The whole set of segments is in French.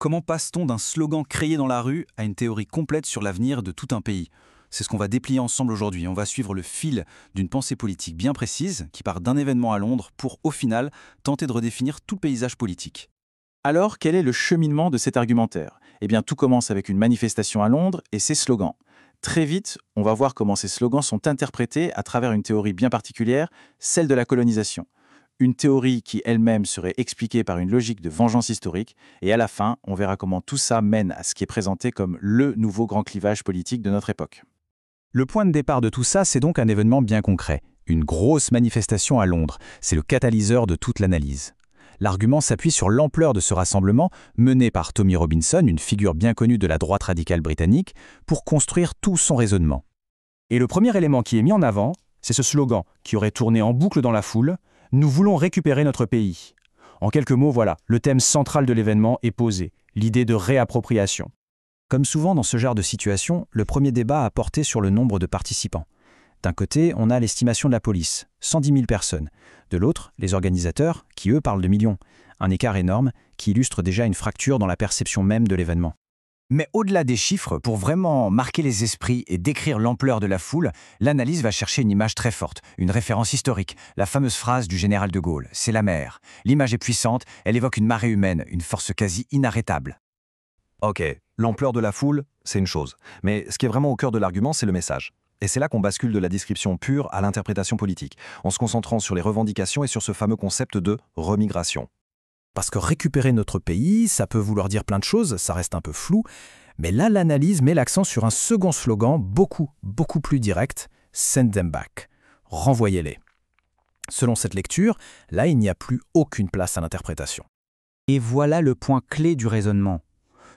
Comment passe-t-on d'un slogan créé dans la rue à une théorie complète sur l'avenir de tout un pays? C'est ce qu'on va déplier ensemble aujourd'hui. On va suivre le fil d'une pensée politique bien précise qui part d'un événement à Londres pour, au final, tenter de redéfinir tout le paysage politique. Alors, quel est le cheminement de cet argumentaire? Eh bien, tout commence avec une manifestation à Londres et ses slogans. Très vite, on va voir comment ces slogans sont interprétés à travers une théorie bien particulière, celle de la colonisation. Une théorie qui elle-même serait expliquée par une logique de vengeance historique, et à la fin, on verra comment tout ça mène à ce qui est présenté comme le nouveau grand clivage politique de notre époque. Le point de départ de tout ça, c'est donc un événement bien concret. Une grosse manifestation à Londres. C'est le catalyseur de toute l'analyse. L'argument s'appuie sur l'ampleur de ce rassemblement mené par Tommy Robinson, une figure bien connue de la droite radicale britannique, pour construire tout son raisonnement. Et le premier élément qui est mis en avant, c'est ce slogan qui aurait tourné en boucle dans la foule « Nous voulons récupérer notre pays ». En quelques mots, voilà, le thème central de l'événement est posé, l'idée de réappropriation. Comme souvent dans ce genre de situation, le premier débat a porté sur le nombre de participants. D'un côté, on a l'estimation de la police, 110 000 personnes. De l'autre, les organisateurs, qui eux parlent de millions. Un écart énorme qui illustre déjà une fracture dans la perception même de l'événement. Mais au-delà des chiffres, pour vraiment marquer les esprits et décrire l'ampleur de la foule, l'analyse va chercher une image très forte, une référence historique, la fameuse phrase du général de Gaulle, c'est la mer. L'image est puissante, elle évoque une marée humaine, une force quasi inarrêtable. Ok, l'ampleur de la foule, c'est une chose. Mais ce qui est vraiment au cœur de l'argument, c'est le message. Et c'est là qu'on bascule de la description pure à l'interprétation politique, en se concentrant sur les revendications et sur ce fameux concept de remigration. Parce que récupérer notre pays, ça peut vouloir dire plein de choses, ça reste un peu flou, mais là l'analyse met l'accent sur un second slogan beaucoup plus direct, « Send them back », renvoyez-les. Selon cette lecture, là il n'y a plus aucune place à l'interprétation. Et voilà le point clé du raisonnement.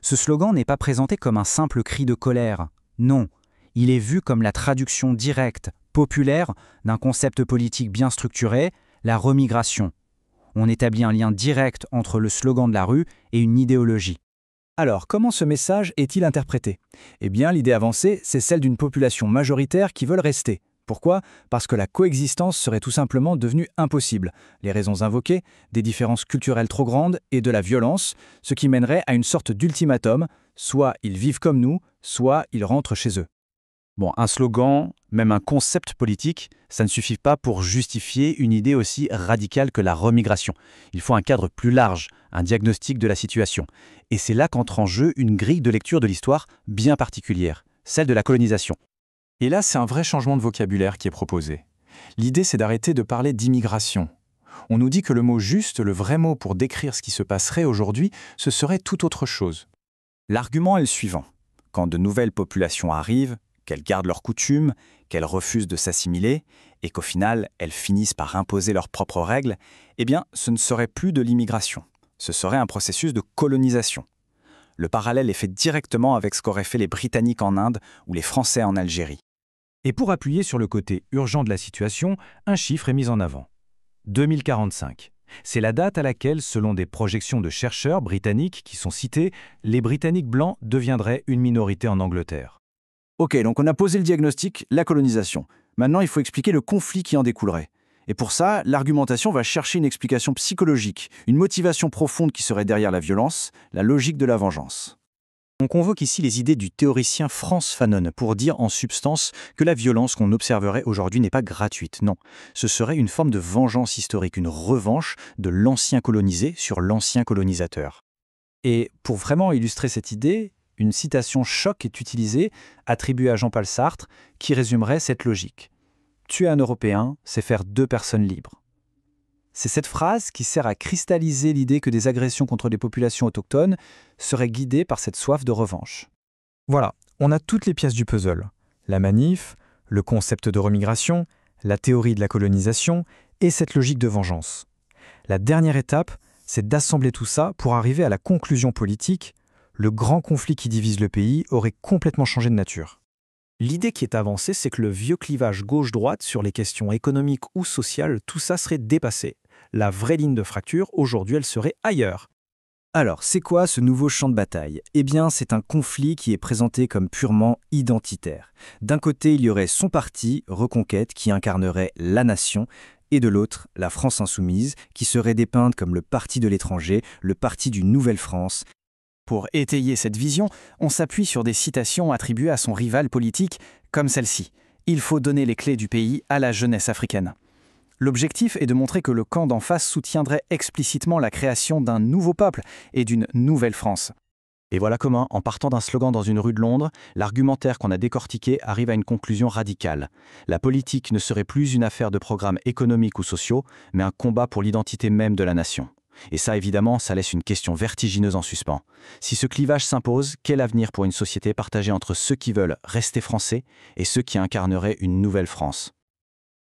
Ce slogan n'est pas présenté comme un simple cri de colère, non, il est vu comme la traduction directe, populaire, d'un concept politique bien structuré, la remigration. On établit un lien direct entre le slogan de la rue et une idéologie. Alors, comment ce message est-il interprété? Eh bien, l'idée avancée, c'est celle d'une population majoritaire qui veulent rester. Pourquoi? Parce que la coexistence serait tout simplement devenue impossible. Les raisons invoquées, des différences culturelles trop grandes et de la violence, ce qui mènerait à une sorte d'ultimatum, soit ils vivent comme nous, soit ils rentrent chez eux. Bon, un slogan, même un concept politique, ça ne suffit pas pour justifier une idée aussi radicale que la remigration. Il faut un cadre plus large, un diagnostic de la situation. Et c'est là qu'entre en jeu une grille de lecture de l'histoire bien particulière, celle de la colonisation. Et là, c'est un vrai changement de vocabulaire qui est proposé. L'idée, c'est d'arrêter de parler d'immigration. On nous dit que le mot juste, le vrai mot pour décrire ce qui se passerait aujourd'hui, ce serait tout autre chose. L'argument est le suivant. Quand de nouvelles populations arrivent, qu'elles gardent leurs coutumes, qu'elles refusent de s'assimiler, et qu'au final, elles finissent par imposer leurs propres règles, eh bien, ce ne serait plus de l'immigration. Ce serait un processus de colonisation. Le parallèle est fait directement avec ce qu'auraient fait les Britanniques en Inde ou les Français en Algérie. Et pour appuyer sur le côté urgent de la situation, un chiffre est mis en avant. 2045. C'est la date à laquelle, selon des projections de chercheurs britanniques qui sont cités, les Britanniques blancs deviendraient une minorité en Angleterre. Ok, donc on a posé le diagnostic, la colonisation. Maintenant, il faut expliquer le conflit qui en découlerait. Et pour ça, l'argumentation va chercher une explication psychologique, une motivation profonde qui serait derrière la violence, la logique de la vengeance. On convoque ici les idées du théoricien Frantz Fanon pour dire en substance que la violence qu'on observerait aujourd'hui n'est pas gratuite, non. Ce serait une forme de vengeance historique, une revanche de l'ancien colonisé sur l'ancien colonisateur. Et pour vraiment illustrer cette idée, une citation choc est utilisée, attribuée à Jean-Paul Sartre, qui résumerait cette logique. Tuer un Européen, c'est faire 2 personnes libres. C'est cette phrase qui sert à cristalliser l'idée que des agressions contre les populations autochtones seraient guidées par cette soif de revanche. Voilà, on a toutes les pièces du puzzle. La manif, le concept de remigration, la théorie de la colonisation et cette logique de vengeance. La dernière étape, c'est d'assembler tout ça pour arriver à la conclusion politique. Le grand conflit qui divise le pays aurait complètement changé de nature. L'idée qui est avancée, c'est que le vieux clivage gauche-droite sur les questions économiques ou sociales, tout ça serait dépassé. La vraie ligne de fracture, aujourd'hui, elle serait ailleurs. Alors, c'est quoi ce nouveau champ de bataille? Eh bien, c'est un conflit qui est présenté comme purement identitaire. D'un côté, il y aurait son parti, Reconquête, qui incarnerait la nation, et de l'autre, la France insoumise, qui serait dépeinte comme le parti de l'étranger, le parti d'une nouvelle France. Pour étayer cette vision, on s'appuie sur des citations attribuées à son rival politique, comme celle-ci. « Il faut donner les clés du pays à la jeunesse africaine ». L'objectif est de montrer que le camp d'en face soutiendrait explicitement la création d'un nouveau peuple et d'une nouvelle France. Et voilà comment, en partant d'un slogan dans une rue de Londres, l'argumentaire qu'on a décortiqué arrive à une conclusion radicale. La politique ne serait plus une affaire de programmes économiques ou sociaux, mais un combat pour l'identité même de la nation. Et ça, évidemment, ça laisse une question vertigineuse en suspens. Si ce clivage s'impose, quel avenir pour une société partagée entre ceux qui veulent rester français et ceux qui incarneraient une nouvelle France ?